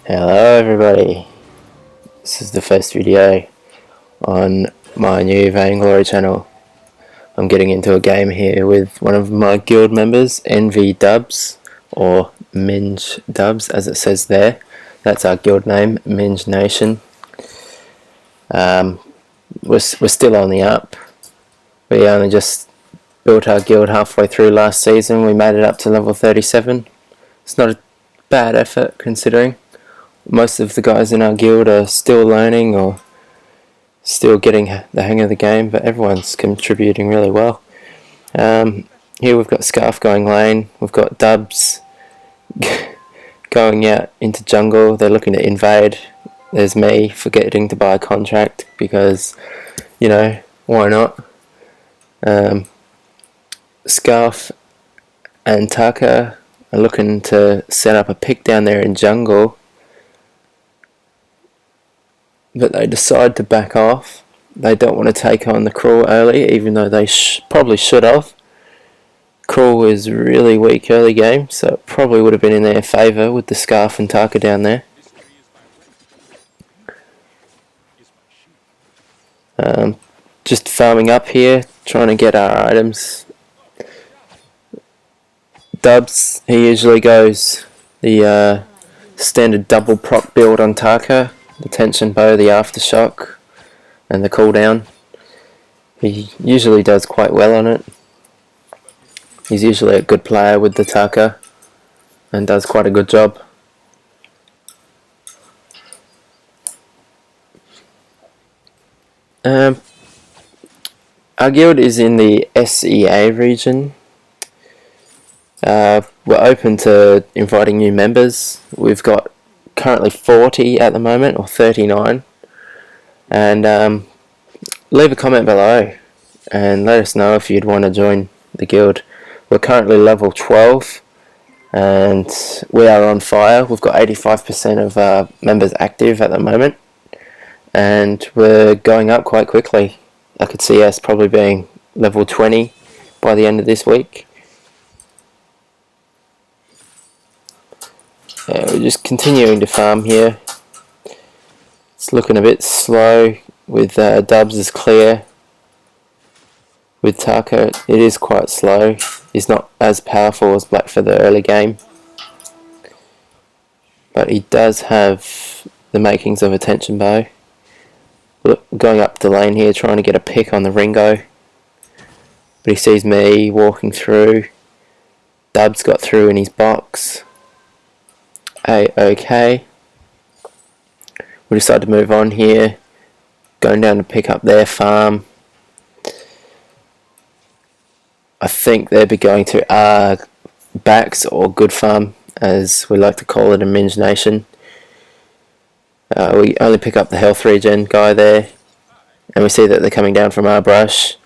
Hello everybody, this is the first video on my new Vainglory channel. I'm getting into a game here with one of my guild members, Dubzz, or Minge Dubzz as it says there. That's our guild name, Minge Nation. We're still on the up. We only just built our guild halfway through last season. We made it up to level 37. It's not a bad effort considering. Most of the guys in our guild are still learning or still getting the hang of the game, but everyone's contributing really well. Here we've got Scarf going lane, we've got Dubzz going out into jungle. They're looking to invade. There's me forgetting to buy a contract because, you know, why not? Scarf and Taka are looking to set up a pick down there in jungle, but they decide to back off. They don't want to take on the Cruel early, even though they probably should have. Cruel is really weak early game, so it probably would have been in their favour with the Scarf and Taka down there. Just farming up here, trying to get our items. Dubzz, he usually goes the standard double prop build on Taka. The tension bow, the aftershock, and the cooldown. He usually does quite well on it. He's usually a good player with the Taka and does quite a good job. Our guild is in the SEA region. We're open to inviting new members. We've got currently 40 at the moment, or 39, and leave a comment below and let us know if you'd want to join the guild. We're currently level 12 and we are on fire. We've got 85% of our members active at the moment and we're going up quite quickly. I could see us probably being level 20 by the end of this week. We're just continuing to farm here. It's looking a bit slow with Dubzz is clear. With Taka it is quite slow. He's not as powerful as Blackfeather early game, but he does have the makings of a tension bow. Look, going up the lane here trying to get a pick on the Ringo, but he sees me walking through. Dubzz got through in his box. Okay, we decide to move on here, going down to pick up their farm. I think they'll be going to our backs, or good farm as we like to call it in Minge Nation. We only pick up the health regen guy there, and we see that they're coming down from our brush.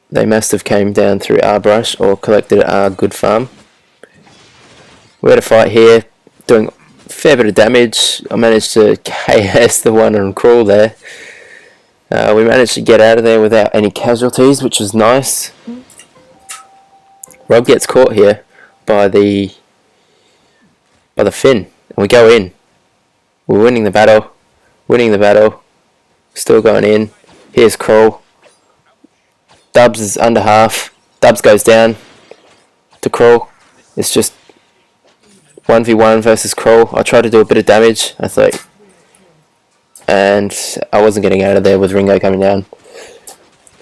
They must have came down through our brush or collected our good farm. We had a fight here, doing a fair bit of damage. I managed to KS the one on Cruel there. We managed to get out of there without any casualties, which was nice. Rob gets caught here by the Finn, and we go in. We're winning the battle, still going in. Here's Cruel. Dubzz is under half. Dubzz goes down to Cruel. It's just 1v1 versus Cruel. I tried to do a bit of damage, I thought, and I wasn't getting out of there with Ringo coming down.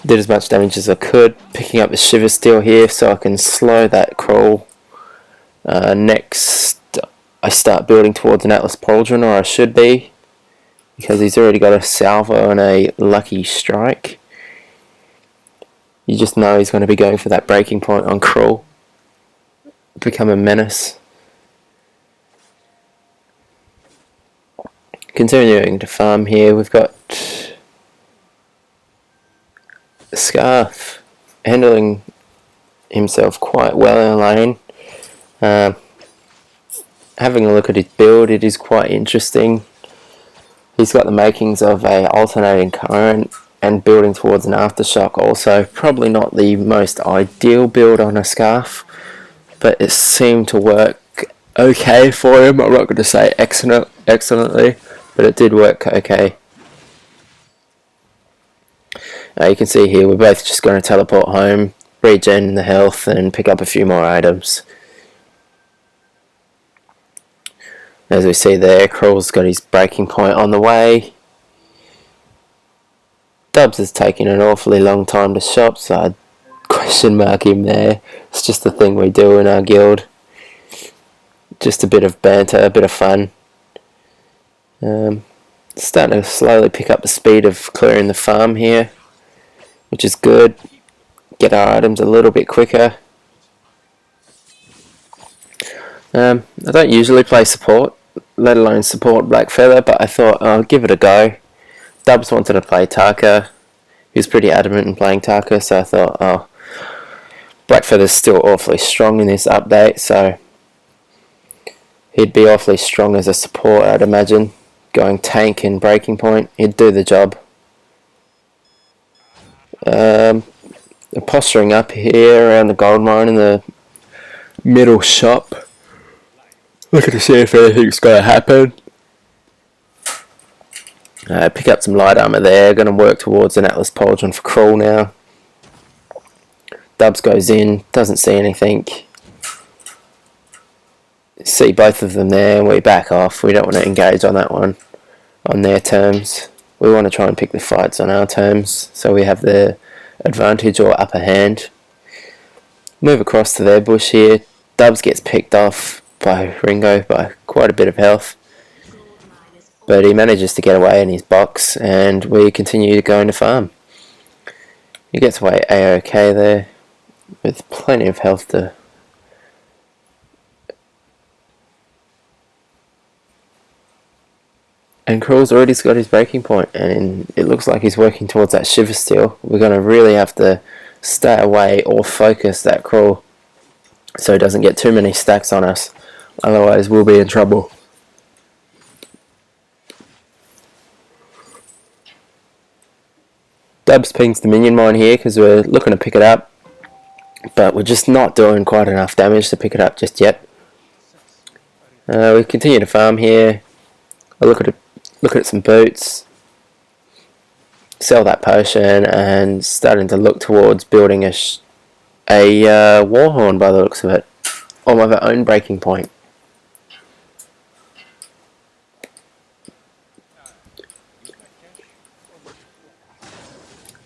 Did as much damage as I could, picking up the Shiver Steel here so I can slow that Cruel. Next, I start building towards an Atlas Pauldron, or I should be, because he's already got a Salvo and a Lucky Strike. You just know he's going to be going for that breaking point on Cruel. Become a menace. Continuing to farm here, we've got Scarf handling himself quite well in lane. Having a look at his build, it is quite interesting. He's got the makings of a alternating current and building towards an aftershock also. Probably not the most ideal build on a Scarf, but it seemed to work okay for him. I'm not going to say excellently, but it did work okay. You can see here we're both just going to teleport home, regen the health, and pick up a few more items. As we see there, Crawl's got his breaking point on the way. Dubzz is taking an awfully long time to shop, so I'd question mark him there. It's just the thing we do in our guild. Just a bit of banter, a bit of fun. Starting to slowly pick up the speed of clearing the farm here, which is good. Get our items a little bit quicker. I don't usually play support, let alone support Blackfeather, but I thought I'll give it a go. Dubzz wanted to play Taka. He was pretty adamant in playing Taka, so I thought, oh, Blackfeather's still awfully strong in this update, so he'd be awfully strong as a support, I'd imagine. Going tank and breaking point, he'd do the job. Posturing up here around the gold mine in the middle shop. Looking to see if anything's going to happen. Pick up some light armor there. Going to work towards an Atlas Pauldron for Crawl now. Dubzz goes in, doesn't see anything. See both of them there, and we back off. We don't want to engage on that one on their terms. We want to try and pick the fights on our terms, so we have the advantage or upper hand. Move across to their bush here. Dubzz gets picked off by Ringo by quite a bit of health, but he manages to get away in his box, and we continue going to farm. He gets away a-okay there with plenty of health to and Crawl's already got his breaking point, and it looks like he's working towards that Shiver Steel. We're going to really have to stay away or focus that Crawl so he doesn't get too many stacks on us, otherwise we'll be in trouble. Dubzz pings the minion mine here because we're looking to pick it up, but we're just not doing quite enough damage to pick it up just yet. We continue to farm here. I look at some boots, sell that potion, and starting to look towards building a warhorn by the looks of it, on my own breaking point.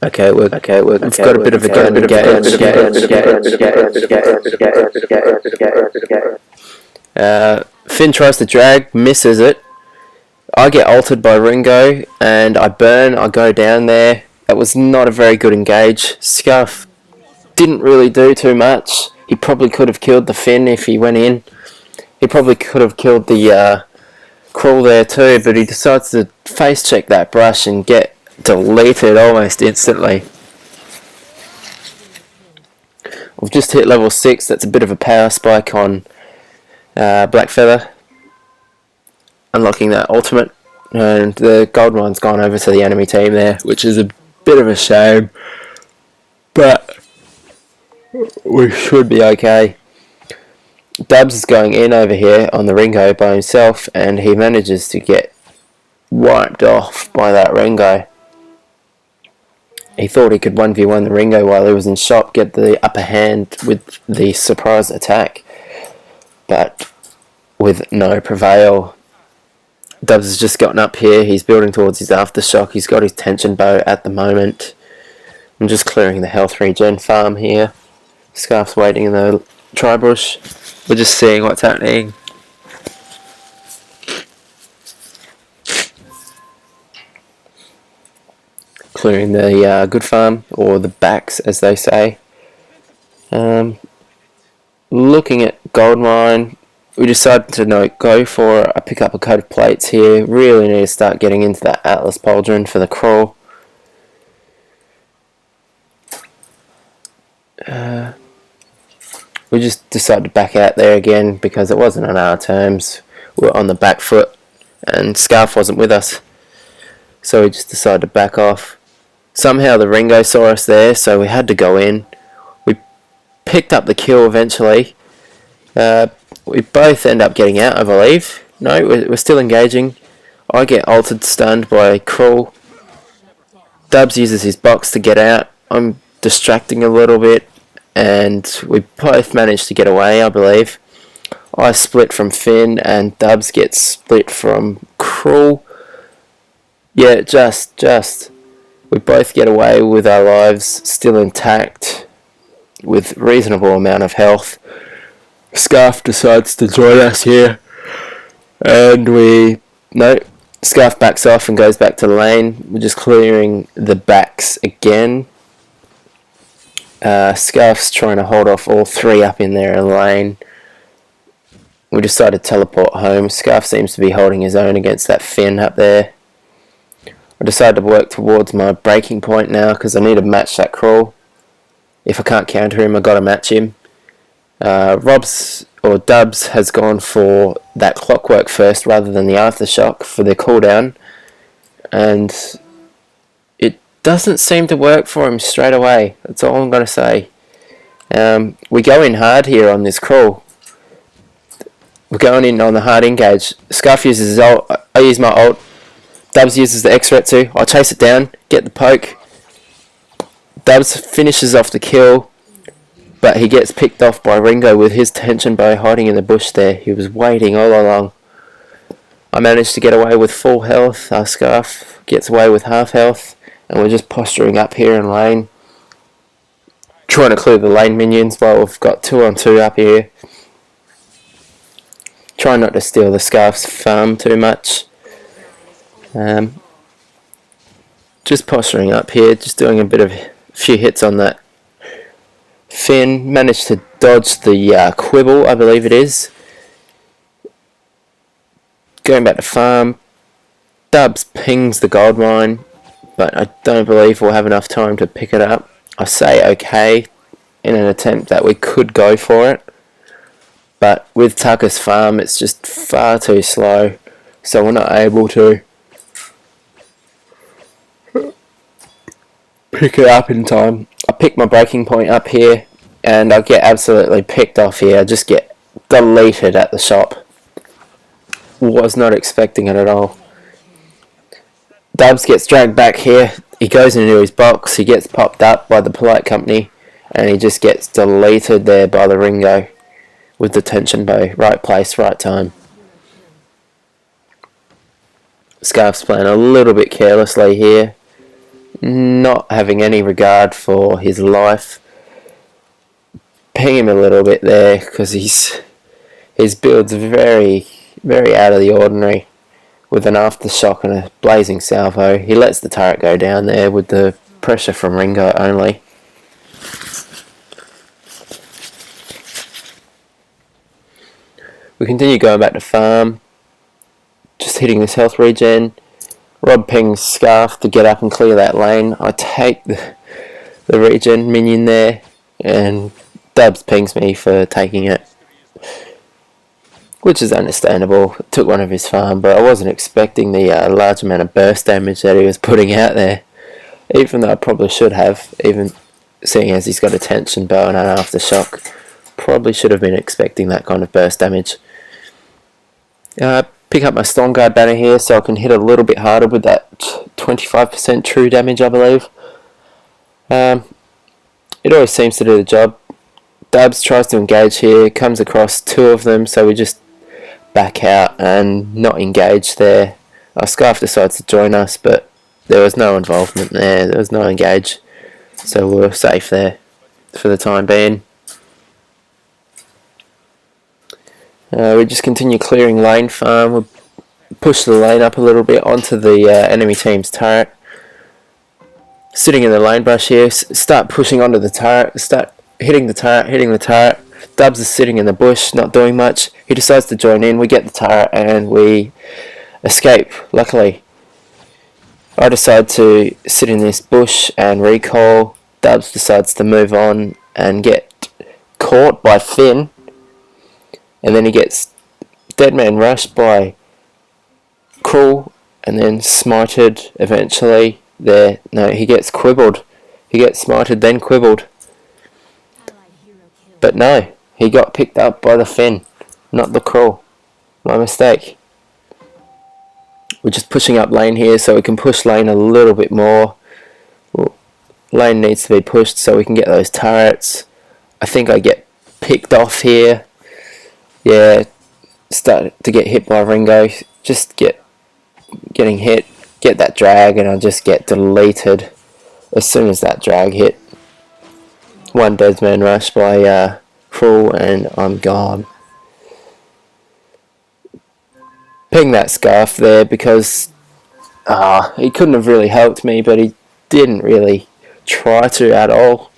Okay, we've got a bit of a gun engage. Finn tries to drag, misses it. I get altered by Ringo, and I burn. I go down there. It was not a very good engage. Scarf didn't really do too much. He probably could have killed the Finn if he went in. He probably could have killed the Crawl there too, but he decides to face check that brush and get deleted almost instantly. We've just hit level 6. That's a bit of a power spike on Blackfeather, unlocking that ultimate, and the gold mine's gone over to the enemy team there, which is a bit of a shame, but we should be okay. Dubzz is going in over here on the Ringo by himself, and he manages to get wiped off by that Ringo. He thought he could 1v1 the Ringo while he was in shop, get the upper hand with the surprise attack, but with no prevail. Dubzz has just gotten up here. He's building towards his aftershock. He's got his tension bow at the moment. I'm just clearing the health regen farm here. Scarf's waiting in the tri-bush. We're just seeing what's happening. Clearing the good farm, or the backs as they say. Looking at gold mine, we decided to go for a pick up a coat of plates here. Really need to start getting into that Atlas Pauldron for the Crawl. We just decided to back out there again because it wasn't on our terms. We were on the back foot and Scarf wasn't with us, so we just decided to back off. Somehow the Ringo saw us there, so we had to go in. We picked up the kill eventually. We both end up getting out, I believe. No, we're still engaging. I get altered stunned by Cruel. Dubzz uses his box to get out. I'm distracting a little bit, and we both manage to get away, I believe. I split from Finn, and Dubzz gets split from Cruel. Yeah, just. We both get away with our lives still intact, with reasonable amount of health. Scarf decides to join us here, and Scarf backs off and goes back to the lane. We're just clearing the backs again. Scarf's trying to hold off all three up in their lane. We decided to teleport home. Scarf seems to be holding his own against that Finn up there. I decided to work towards my breaking point now because I need to match that Crawl. If I can't counter him, I've got to match him. Dubzz has gone for that clockwork first rather than the aftershock for the cooldown, and it doesn't seem to work for him straight away. That's all I'm going to say. We go in hard here on this Crawl. We're going in on the hard engage. Scarf uses his ult. I use my ult. Dubzz uses the X-Retsu. I chase it down, get the poke. Dubzz finishes off the kill, but he gets picked off by Ringo with his tension bow hiding in the bush there. He was waiting all along. I managed to get away with full health. Our Scarf gets away with half health, and we're just posturing up here in lane, trying to clear the lane minions while we've got 2-on-2 up here. Try not to steal the Scarf's farm too much. Just posturing up here, just doing a few hits on that Finn. Managed to dodge the Quibble, I believe it is. Going back to farm. Dubzz pings the gold mine, but I don't believe we'll have enough time to pick it up. I say okay in an attempt that we could go for it, but with Tucker's farm it's just far too slow, so we're not able to pick it up in time. I pick my breaking point up here, and I get absolutely picked off here. I just get deleted at the shop. Was not expecting it at all. Dubzz gets dragged back here. He goes into his box. He gets popped up by the Polite Company, and he just gets deleted there by the Ringo with the tension bow. Right place, right time. Scarf's playing a little bit carelessly here, not having any regard for his life. Ping him a little bit there because his build's very, very out of the ordinary with an aftershock and a blazing salvo. He lets the turret go down there with the pressure from Ringo only. We continue going back to farm, just hitting this health regen. Rob pings Scarf to get up and clear that lane. I take the regen minion there, and Dubzz pings me for taking it, which is understandable. It took one of his farm, but I wasn't expecting the large amount of burst damage that he was putting out there, even though I probably should have, even seeing as he's got a tension bow and an aftershock. Probably should have been expecting that kind of burst damage. Pick up my Stormguard banner here so I can hit a little bit harder with that 25% true damage, I believe. It always seems to do the job. Dubzz tries to engage here, comes across two of them, so we just back out and not engage there. Our Scarf decides to join us, but there was no involvement there, there was no engage, so we were safe there for the time being. We just continue clearing lane farm. We'll push the lane up a little bit onto the enemy team's turret. Sitting in the lane brush here, start pushing onto the turret, start hitting the turret. Dubzz is sitting in the bush, not doing much. He decides to join in, we get the turret and we escape, luckily. I decide to sit in this bush and recall. Dubzz decides to move on and get caught by Finn. And then he gets Deadman rushed by Cruel and then smited eventually. There, no, he gets quibbled. He gets smited, then quibbled. But no, he got picked up by the Finn. not the crawl. My mistake. We're just pushing up lane here so we can push lane a little bit more. Lane needs to be pushed so we can get those turrets. I think I get picked off here. Yeah, start to get hit by Ringo. Just getting hit, get that drag, and I just get deleted as soon as that drag hit. One deadsman rush by Cruel, and I'm gone. Ping that scarf there because he couldn't have really helped me, but he didn't really try to at all.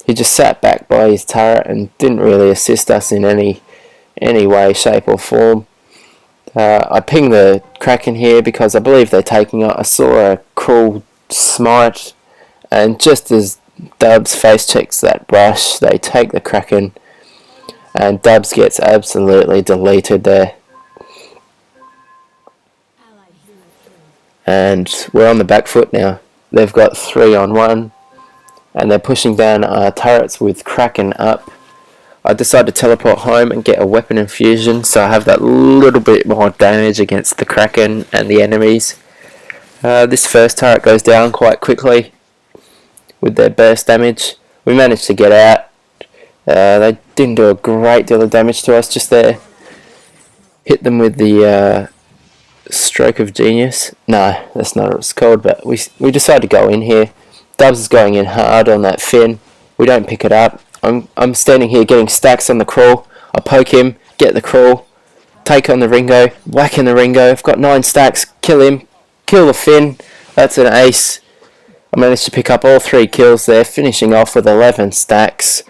He just sat back by his turret and didn't really assist us in any way, shape or form. I ping the Cokane here because I believe they're taking it. I saw a Cruel smite, and just as Dubzz face checks that brush, they take the Cokane, and Dubzz gets absolutely deleted there. And we're on the back foot now. They've got 3-on-1, and they're pushing down our turrets with Cokane up. I decided to teleport home and get a weapon infusion, so I have that little bit more damage against the Cokane and the enemies. This first turret goes down quite quickly with their burst damage. We managed to get out. They didn't do a great deal of damage to us just there. Hit them with the stroke of genius. No, that's not what it's called, but we decided to go in here. Dubzz is going in hard on that fin. We don't pick it up. I'm standing here getting stacks on the crawl. I poke him, get the crawl, take on the Ringo, whack in the Ringo. I've got 9 stacks, kill him, kill the fin. That's an ace. I managed to pick up all 3 kills there, finishing off with 11 stacks.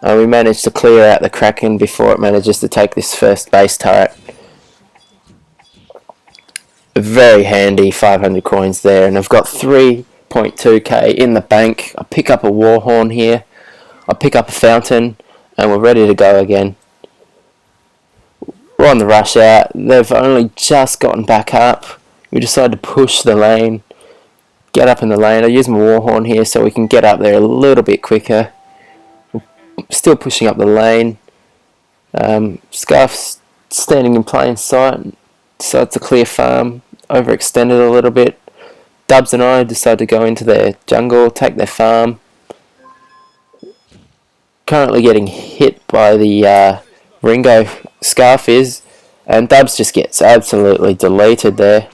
We managed to clear out the Cokane before it manages to take this first base turret. Very handy 500 coins there, and I've got 3.2k in the bank. I pick up a Warhorn here, I pick up a Fountain, and we're ready to go again. We're on the rush out. They've only just gotten back up. We decide to push the lane, get up in the lane. I use my Warhorn here so we can get up there a little bit quicker. Still pushing up the lane. Scarf's standing in plain sight, decides to clear farm, overextended a little bit. Dubzz and I decide to go into their jungle, take their farm. Currently getting hit by the Ringo, Scarf is, and Dubzz just gets absolutely deleted there.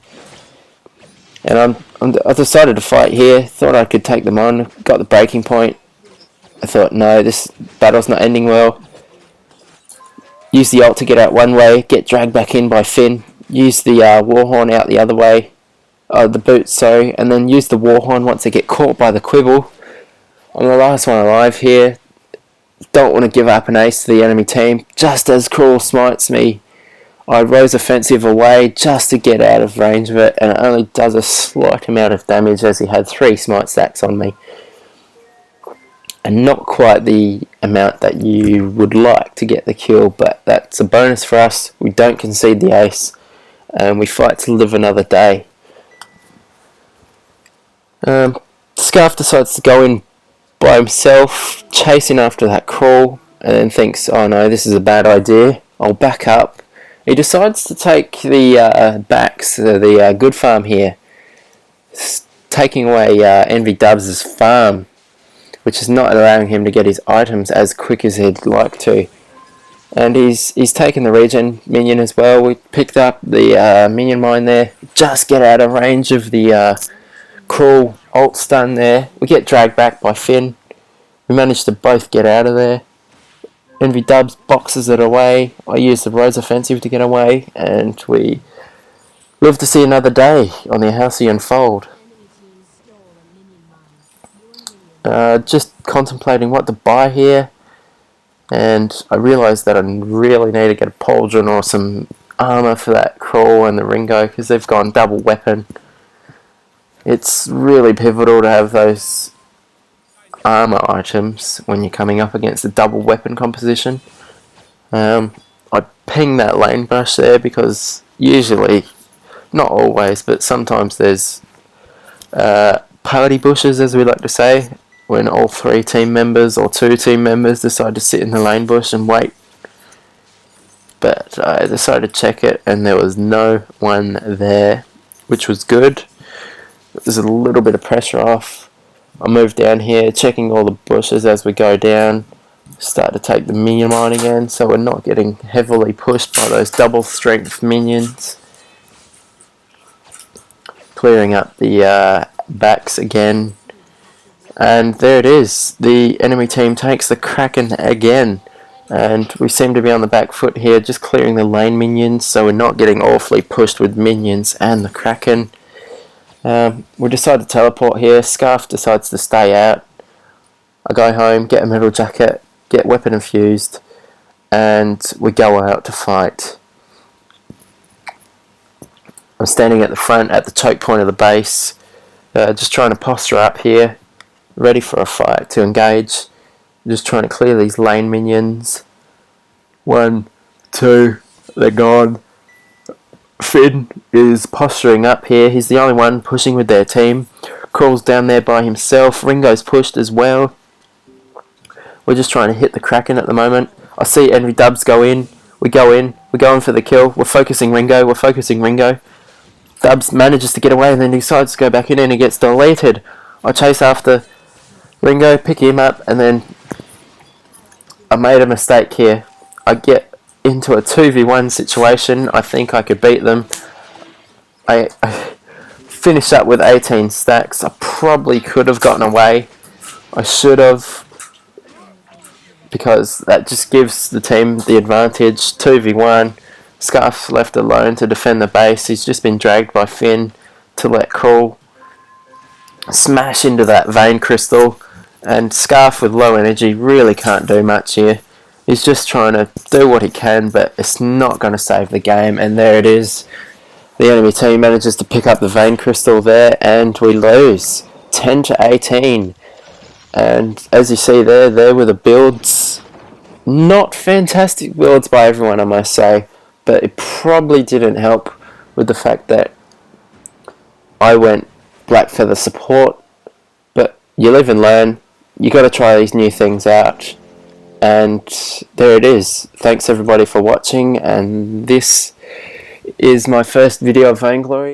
And I decided to fight here, thought I could take them on, got the breaking point. I thought, no, this battle's not ending well. Use the ult to get out one way, get dragged back in by Finn. Use the Warhorn out the other way, the boot, sorry, and then use the Warhorn once I get caught by the Quibble. I'm the last one alive here. Don't want to give up an ace to the enemy team. Just as Cruel smites me, I rose offensive away just to get out of range of it, and it only does a slight amount of damage as he had 3 smite stacks on me. And not quite the amount that you would like to get the kill, but that's a bonus for us. We don't concede the ace, and we fight to live another day. Scarf decides to go in by himself, chasing after that crawl, and then thinks, oh no, this is a bad idea, I'll back up. He decides to take the backs, the good farm here, taking away Envy Dubz's farm, which is not allowing him to get his items as quick as he'd like to. And he's taken the regen minion as well. We picked up the minion mine there, just get out of range of the Cruel ult stun there. We get dragged back by Finn. We managed to both get out of there. Envy Dubzz boxes it away. I use the Rose Offensive to get away, and we live to see another day on the Halcyon fold. Just contemplating what to buy here, and I realised that I really need to get a pauldron or some armour for that Crawl and the Ringo, because they've gone double weapon. It's really pivotal to have those armour items when you're coming up against a double weapon composition. I ping that lane brush there because usually, not always, but sometimes there's party bushes, as we like to say, when all 3 team members or 2 team members decide to sit in the lane bush and wait. but I decided to check it and there was no one there, which was good. There's a little bit of pressure off. I moved down here, checking all the bushes as we go down. Start to take the minion line again, so we're not getting heavily pushed by those double strength minions. Clearing up the backs again. And there it is. The enemy team takes the Cokane again. And we seem to be on the back foot here, just clearing the lane minions, so we're not getting awfully pushed with minions and the Cokane. We decide to teleport here. Scarf decides to stay out. I go home, get a metal jacket, get weapon infused, and we go out to fight. I'm standing at the front at the choke point of the base, just trying to posture up here, ready for a fight to engage. Just trying to clear these lane minions. 1, 2, they're gone. Finn is posturing up here. He's the only one pushing with their team. Crawls down there by himself. Ringo's pushed as well. We're just trying to hit the Cokane at the moment. I see enemy Dubzz go in. We go in. We're going for the kill. We're focusing Ringo. Dubzz manages to get away and then he decides to go back in and he gets deleted. I chase after Ringo, pick him up, and then I made a mistake here. I get into a 2v1 situation. I think I could beat them. I finish up with 18 stacks. I probably could have gotten away. I should have, because that just gives the team the advantage. 2v1. Scarf's left alone to defend the base. He's just been dragged by Finn to let Crawl smash into that vein crystal. And Scarf with low energy really can't do much here. He's just trying to do what he can, but it's not going to save the game. And there it is. The enemy team manages to pick up the vein crystal there, and we lose 10-18. And as you see there were the builds. Not fantastic builds by everyone, I must say, but it probably didn't help with the fact that I went Blackfeather support. But you live and learn. You got to try these new things out. And there it is. Thanks everybody for watching, and this is my first video of Vainglory.